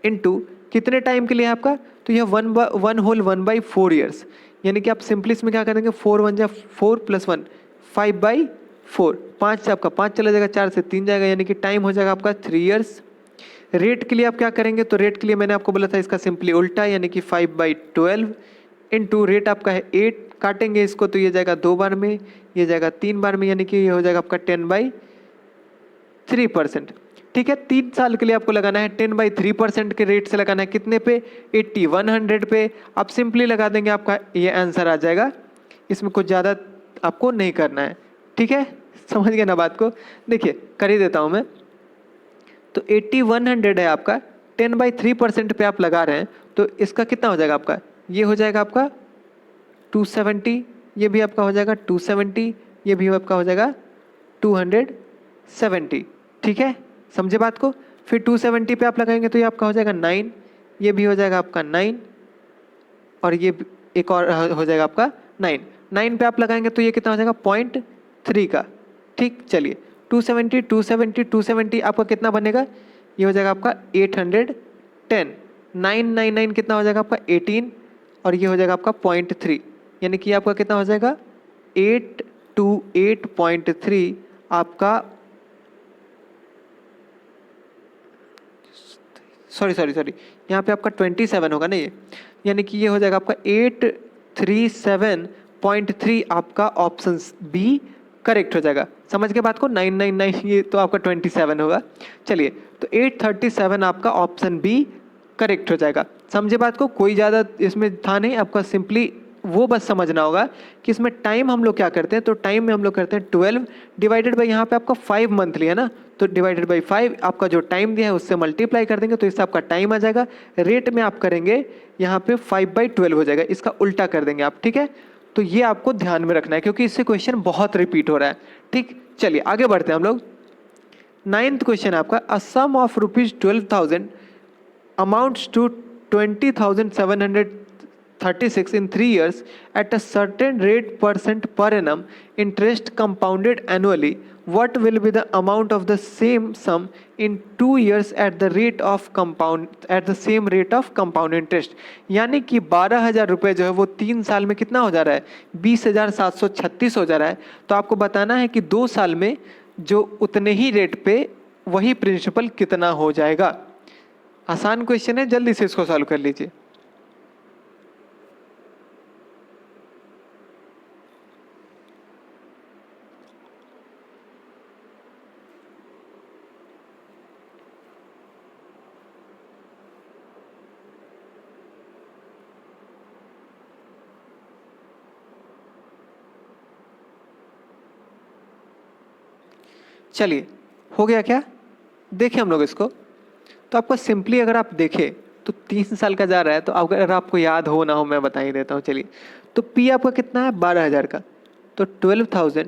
इंटू कितने टाइम के लिए आपका, तो यह 1 होल 1/4 ईयर्स यानी कि आप सिंपली इसमें क्या करेंगे 4 1 जा 4 + 1 5/4, 5 से आपका 5 चला जाएगा, 4 से 3 जाएगा यानी कि टाइम हो जाएगा आपका 3 ईयर्स। रेट के लिए आप क्या करेंगे, तो रेट के लिए मैंने आपको बोला था इसका सिंपली उल्टा यानी कि 5/12 इंटू रेट आपका है 8, काटेंगे इसको तो ये जाएगा 2 बार में, ये जाएगा 3 बार में यानी कि ये हो जाएगा आपका 10/3%। ठीक है, 3 साल के लिए आपको लगाना है 10/3% के रेट से लगाना है कितने पे 8100 पे। आप सिंपली लगा देंगे आपका ये आंसर आ जाएगा, इसमें कुछ ज़्यादा आपको नहीं करना है। ठीक है, समझ गए ना बात को? देखिए कर ही देता हूँ मैं। तो 8100 है आपका, 10/3% पे आप लगा रहे हैं तो इसका कितना हो जाएगा आपका, ये हो जाएगा आपका 270, ये भी आपका हो जाएगा 270, ये भी आपका हो जाएगा 270। ठीक है, समझे बात को? फिर 270 पे आप लगाएंगे तो ये आपका हो जाएगा 9, ये भी हो जाएगा आपका 9 और ये एक और हो जाएगा आपका 9। 9 पे आप लगाएंगे तो ये कितना हो जाएगा 0.3 का। ठीक, चलिए 270 270 270 आपका कितना बनेगा, ये हो जाएगा आपका 810। 999 कितना हो जाएगा आपका 18 और ये हो जाएगा आपका 0.3 यानी कि आपका कितना हो जाएगा 828.3 आपका, सॉरी यहाँ पे आपका 27 होगा ना ये, यानी कि ये हो जाएगा आपका 837.3 आपका ऑप्शन बी करेक्ट हो जाएगा। समझ के बात को? 999 ये तो आपका 27 होगा। चलिए तो 837 आपका ऑप्शन बी करेक्ट हो जाएगा। समझे बात को? कोई ज़्यादा इसमें था नहीं, आपका सिंपली वो बस समझना होगा कि इसमें टाइम हम लोग क्या करते हैं, तो टाइम में हम लोग करते हैं 12 डिवाइडेड बाई यहाँ पे आपका 5 मंथली है ना, तो डिवाइडेड बाई 5 आपका जो टाइम दिया है उससे मल्टीप्लाई कर देंगे तो इससे आपका टाइम आ जाएगा। रेट में आप करेंगे यहाँ पे 5/12 हो जाएगा, इसका उल्टा कर देंगे आप। ठीक है, तो ये आपको ध्यान में रखना है क्योंकि इससे क्वेश्चन बहुत रिपीट हो रहा है। ठीक, चलिए आगे बढ़ते हैं हम लोग। 9th क्वेश्चन आपका, अ sum of ₹12,000 amounts to 20,736 in 3 years at a certain rate percent per annum interest compounded annually. What will be the amount of the same sum in 2 years at the rate of compound at the same rate of compound interest? यानी कि 12,000 रुपये जो है वो 3 साल में कितना हो जा रहा है 20,736 हो जा रहा है। तो आपको बताना है कि 2 साल में जो उतने ही रेट पे वही प्रिंसिपल कितना हो जाएगा। आसान क्वेश्चन है, जल्दी से इसको सॉल्व कर लीजिए। चलिए हो गया क्या, देखें हम लोग इसको। तो आपको सिंपली अगर आप देखें तो 3 साल का जा रहा है, तो अगर आपको याद हो ना हो मैं बता ही देता हूँ। चलिए, तो पी आपका कितना है 12,000 का, तो 12,000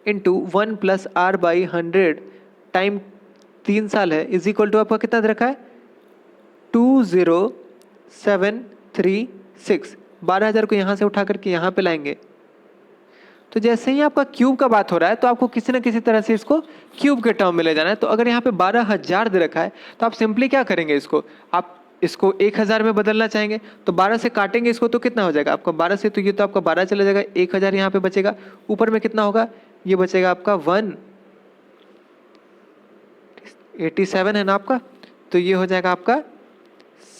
इंटू 1+r/100 टाइम 3 साल है इज इक्वल टू आपका कितना दे रखा है 20736। 12,000 को यहाँ से उठा करके यहाँ पे लाएंगे, तो जैसे ही आपका क्यूब का बात हो रहा है तो आपको किसी न किसी तरह से इसको क्यूब के टर्म में ले जाना है। तो अगर यहाँ पे 12,000 दे रखा है तो आप सिंपली क्या करेंगे, आप इसको 1,000 में बदलना चाहेंगे तो 12 से काटेंगे इसको, तो कितना हो जाएगा आपका 12 से, तो ये तो आपका 12 चला जाएगा, 1,000 यहाँ पे बचेगा, ऊपर में कितना होगा, ये बचेगा आपका 187 है ना आपका, तो ये हो जाएगा आपका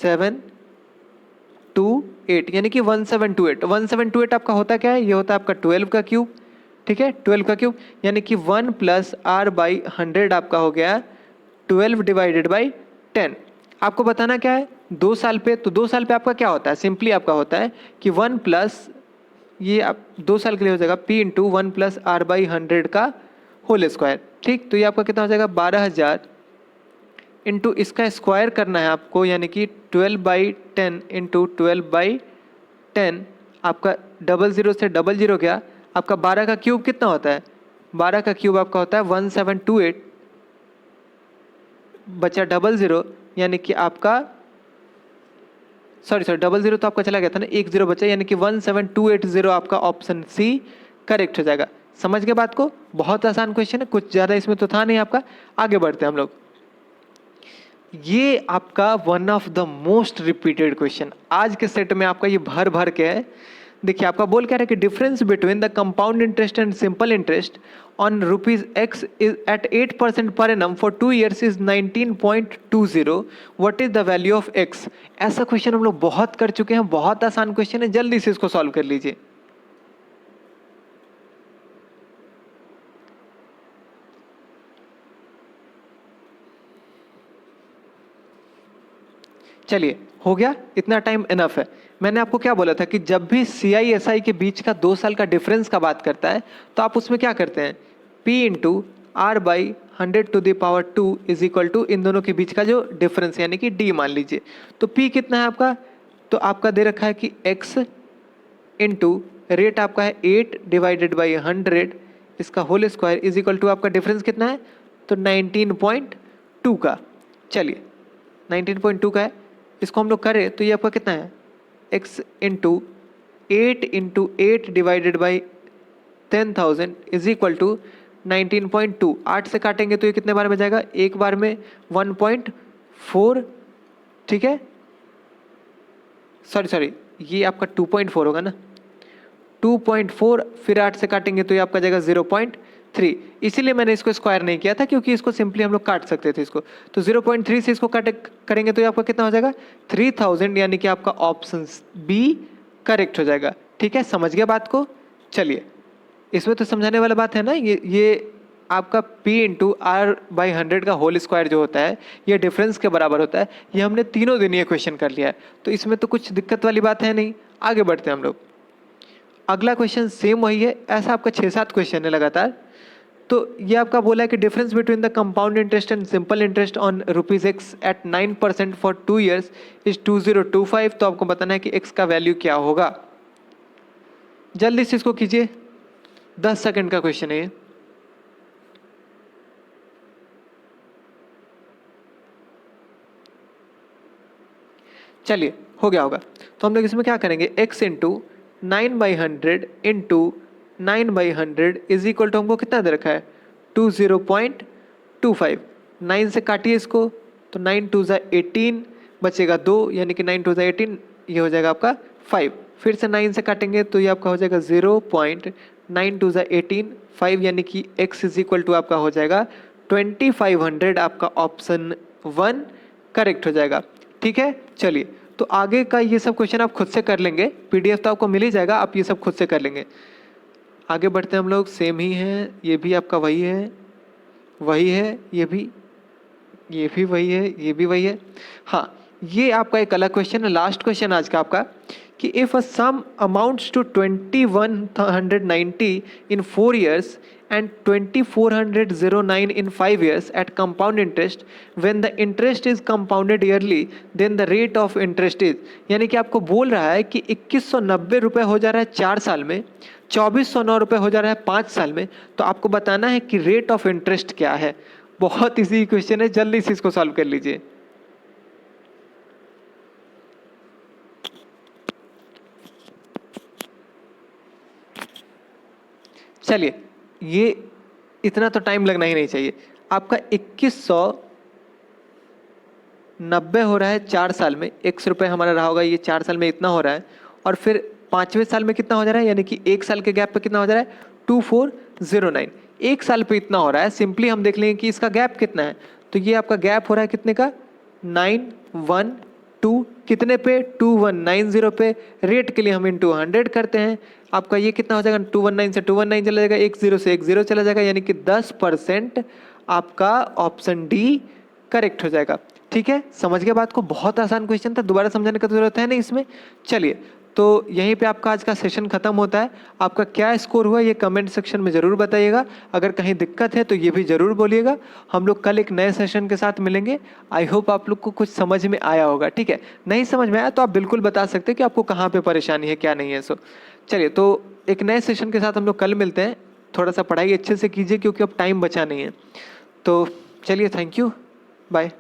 728, यानी कि 1728। 1728 आपका होता क्या है, ये होता है आपका 12 का क्यूब, ठीक है 12 का क्यूब, यानी कि 1+r/100 आपका हो गया 12/10। आपको बताना क्या है 2 साल पे, तो 2 साल पे आपका क्या होता है, सिंपली आपका होता है कि 1 प्लस ये आप 2 साल के लिए हो जाएगा p इंटू 1+r/100 का होल स्क्वायर, ठीक। तो ये आपका कितना हो जाएगा 12,000 इंटू इसका स्क्वायर करना है आपको, यानी कि 12/10 इंटू 12/10, आपका 00 से 00 गया, आपका 12 का क्यूब कितना होता है, 12 का क्यूब आपका होता है 1728, बचा 00, यानी कि आपका सॉरी 00 तो आपका चला गया था ना, 10 बचा, यानी कि 17280 आपका ऑप्शन सी करेक्ट हो जाएगा। समझ गए बात को, बहुत आसान क्वेश्चन है, कुछ ज़्यादा इसमें तो था नहीं आपका। आगे बढ़ते हैं हम लोग। ये आपका one of the most repeated question आज के सेट में आपका ये भर भर के है। देखिए आपका बोल क्या रहा है कि difference between the compound interest and simple interest on ₹X is at 8% per annum for 2 years is 19.20। What is the value of x। ऐसा क्वेश्चन हम लोग बहुत कर चुके हैं, बहुत आसान क्वेश्चन है, जल्दी से इसको सॉल्व कर लीजिए। चलिए हो गया, इतना टाइम इनफ है। मैंने आपको क्या बोला था कि जब भी CI/SI के बीच का 2 साल का डिफरेंस का बात करता है तो आप उसमें क्या करते हैं, P into r/100⁻² is equal to इन दोनों के बीच का जो डिफरेंस यानी कि D मान लीजिए। तो P कितना है आपका, तो आपका दे रखा है कि x इंटू रेट आपका है 8/100 इसका whole square is equal to आपका डिफरेंस कितना है, तो 19.2 का। चलिए 19.2 का है, इसको हम लोग करें तो ये आपका कितना है x into 8/10,000 is equal to 19.2। 8 से काटेंगे तो ये कितने बार में जाएगा, एक बार में 1.4, ठीक है, सॉरी ये आपका 2.4 होगा ना, 2.4, फिर 8 से काटेंगे तो ये आपका जाएगा 0.3। इसीलिए मैंने इसको स्क्वायर नहीं किया था क्योंकि इसको सिंपली हम लोग काट सकते थे इसको। तो 0.3 से इसको काट करेंगे तो ये आपका कितना हो जाएगा 3000, यानी कि आपका ऑप्शन बी करेक्ट हो जाएगा। ठीक है, समझ गया बात को। चलिए इसमें तो समझाने वाला बात है ना, ये आपका P इंटू r/100 का होल स्क्वायर जो होता है ये डिफरेंस के बराबर होता है। ये हमने तीनों दिन ये क्वेश्चन कर लिया है, तो इसमें तो कुछ दिक्कत वाली बात है नहीं। आगे बढ़ते हैं हम लोग। अगला क्वेश्चन सेम वही है, ऐसा आपका 6-7 क्वेश्चन है लगातार। तो ये आपका बोला है कि difference between the compound interest and simple interest on ₹X at 9% for 2 years is 2025। तो आपको बताना है कि x का वैल्यू क्या होगा। जल्दी से इसको कीजिए, 10 सेकंड का क्वेश्चन है ये। चलिए हो गया होगा, तो हम लोग इसमें क्या करेंगे, x into 9/100 into 9/100 is equal to हमको कितना दे रखा है 20.25। 9 से काटिए इसको, तो 9 2 ज़ा 18 बचेगा 2, यानी कि 9 2 ज़ा 18, ये हो जाएगा आपका 5। फिर से 9 से काटेंगे तो ये आपका हो जाएगा 0.9 2 ज़ा 18 5, यानी कि x इज इक्वल टू आपका हो जाएगा 2500। आपका ऑप्शन 1 करेक्ट हो जाएगा। ठीक है, चलिए तो आगे का ये सब क्वेश्चन आप खुद से कर लेंगे, PDF तो आपको मिल ही जाएगा, आप ये सब खुद से कर लेंगे। आगे बढ़ते हैं हम लोग, सेम ही है, ये भी आपका वही है, वही है, ये भी वही है, ये भी वही है। हाँ, ये आपका एक अलग क्वेश्चन है, लास्ट क्वेश्चन आज का आपका, कि if a sum amounts to 2190 in 4 years and 2409 in 5 years at compound interest, when the interest is compounded yearly, then the rate of interest is, यानी कि आपको बोल रहा है कि 2190 रुपये हो जा रहा है 4 साल में, 2409 रुपये हो जा रहा है 5 साल में, तो आपको बताना है कि रेट ऑफ इंटरेस्ट क्या है। बहुत इजी क्वेश्चन है, जल्दी से इसको सॉल्व कर लीजिए। चलिए, ये इतना तो टाइम लगना ही नहीं चाहिए। आपका 2190 हो रहा है 4 साल में, x रुपये हमारा रहा होगा, ये 4 साल में इतना हो रहा है, और फिर 5वें साल में कितना हो जा रहा है, यानी कि 1 साल के गैप पे कितना हो जा रहा है 2409। 1 साल पे इतना हो रहा है, सिंपली हम देख लेंगे कि इसका गैप कितना है, तो ये आपका गैप हो रहा है कितने का 912, कितने पे 2190 पे। रेट के लिए हम इंटू 100 करते हैं, आपका ये कितना हो जाएगा 219 से 219 चला जाएगा, 10 से 10 चला जाएगा, यानी कि 10% आपका ऑप्शन डी करेक्ट हो जाएगा। ठीक है, समझ गए बात को, बहुत आसान क्वेश्चन था, दोबारा समझाने की जरूरत है नहीं इसमें। चलिए, तो यहीं पे आपका आज का सेशन खत्म होता है। आपका क्या स्कोर हुआ ये कमेंट सेक्शन में ज़रूर बताइएगा, अगर कहीं दिक्कत है तो ये भी ज़रूर बोलिएगा। हम लोग कल एक नए सेशन के साथ मिलेंगे। आई होप आप लोग को कुछ समझ में आया होगा। ठीक है, नहीं समझ में आया तो आप बिल्कुल बता सकते हैं कि आपको कहाँ पे परेशानी है, क्या नहीं है। सो चलिए, तो एक नए सेशन के साथ हम लोग कल मिलते हैं। थोड़ा सा पढ़ाई अच्छे से कीजिए क्योंकि अब टाइम बचा नहीं है। तो चलिए, थैंक यू, बाय।